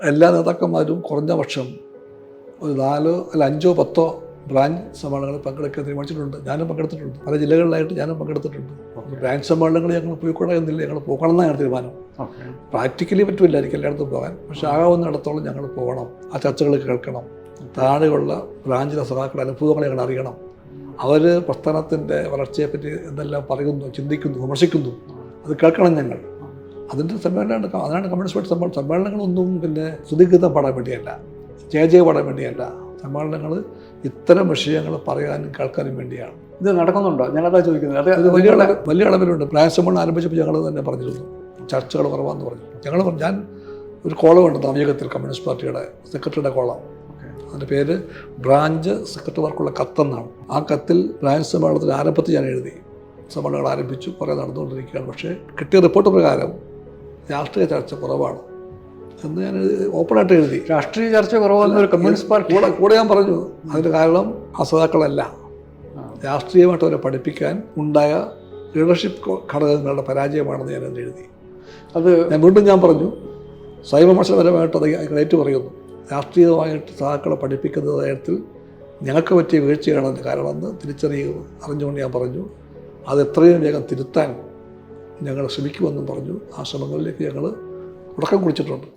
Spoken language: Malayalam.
എല്ലാ നേതാക്കന്മാരും കുറഞ്ഞ പക്ഷം ഒരു 4 അല്ല 5 10 ബ്രാഞ്ച് സമ്മേളനങ്ങളിൽ പങ്കെടുക്കാൻ തീരുമാനിച്ചിട്ടുണ്ട്. ഞാനും പങ്കെടുത്തിട്ടുണ്ട്. പല ജില്ലകളിലായിട്ട് ഞാനും പങ്കെടുത്തിട്ടുണ്ട്. ബ്രാഞ്ച് സമ്മേളനങ്ങൾ ഞങ്ങൾ പോയിക്കൂടാ എന്നില്ല, ഞങ്ങൾ പോകണം എന്നാണ് തീരുമാനം. പ്രാക്ടിക്കലി പറ്റുമില്ലായിരിക്കും എല്ലായിടത്തും പോകാൻ, പക്ഷെ ആകാവുന്നിടത്തോളം ഞങ്ങൾ പോകണം. ആ ചർച്ചകൾ കേൾക്കണം. താഴെയുള്ള ബ്രാഞ്ചിലെ സഖാക്കളുടെ അനുഭവങ്ങളെ ഞങ്ങൾ അറിയണം. അവർ പ്രസ്ഥാനത്തിൻ്റെ വളർച്ചയെപ്പറ്റി എന്തെല്ലാം പറയുന്നു, ചിന്തിക്കുന്നു, വിമർശിക്കുന്നു, അത് കേൾക്കണം ഞങ്ങൾ. അതിൻ്റെ സമ്മേളനമാണ്. അതാണ് കമ്മ്യൂണിസ്റ്റ് പാർട്ടി സമ്മേളനങ്ങളൊന്നും പിന്നെ സ്തുതിഗീതം പാടാൻ വേണ്ടിയല്ല, ജയ പാടാൻ വേണ്ടിയല്ല. സമ്മേളനങ്ങൾ ഇത്തരം വിഷയങ്ങൾ പറയാനും കേൾക്കാനും വേണ്ടിയാണ്. ഇത് നടക്കുന്നുണ്ടോ? ഞാനതാ ചോദിക്കുന്നത്. അത് വലിയ അളവിലുണ്ട്. പ്ലാൻ സമ്മേളനം ആരംഭിച്ചപ്പോൾ ഞങ്ങൾ തന്നെ പറഞ്ഞിരുന്നു ചർച്ചകൾ കുറവാന്ന് പറഞ്ഞു. ഞാൻ ഒരു കോളമുണ്ട് നവയുഗത്തിൽ കമ്മ്യൂണിസ്റ്റ് പാർട്ടിയുടെ സെക്രട്ടറിയുടെ കോളം. അതിൻ്റെ പേര് ബ്രാഞ്ച് സെക്രട്ടറിമാർക്കുള്ള കത്തെന്നാണ്. ആ കത്തിൽ ബ്രാഞ്ച് സമ്മേളനത്തിൻ്റെ ആരംഭത്തിൽ ഞാൻ എഴുതി, സമ്മേളനങ്ങൾ ആരംഭിച്ചു, കുറേ നടന്നുകൊണ്ടിരിക്കുകയാണ്, പക്ഷേ കിട്ടിയ റിപ്പോർട്ട് പ്രകാരം രാഷ്ട്രീയ ചർച്ച കുറവാണ് എന്ന് ഞാൻ ഓപ്പണായിട്ട് എഴുതി. രാഷ്ട്രീയ ചർച്ച കുറവെന്നൊരു കമ്മ്യൂണിസ്റ്റ് പാർട്ടി കൂടെ ഞാൻ പറഞ്ഞു. അതിൻ്റെ കാരണം ആ സഖാക്കളല്ല, രാഷ്ട്രീയമായിട്ട് അവരെ പഠിപ്പിക്കാൻ ഉണ്ടായ ലീഡർഷിപ്പ് ഘടകങ്ങളുടെ പരാജയമാണെന്ന് ഞാൻ എഴുതി. അത് ഞാൻ പറഞ്ഞു, സ്വയംവിമർശനപരമായിട്ട് അത് ഏറ്റു പറയുന്നു. രാഷ്ട്രീയമായിട്ട് സഖാക്കളെ പഠിപ്പിക്കുന്ന കാര്യത്തിൽ ഞങ്ങൾക്ക് പറ്റിയ വീഴ്ചയാണ് അതിൻ്റെ കാരണമെന്ന് അറിഞ്ഞുകൊണ്ട് ഞാൻ പറഞ്ഞു. അത് എത്രയും വേഗം തിരുത്താൻ ഞങ്ങൾ ശ്രമിക്കുമെന്നും പറഞ്ഞു. ആ ശ്രമങ്ങളിലേക്ക് ഞങ്ങൾ തുടക്കം കുറിച്ചിട്ടുണ്ട്.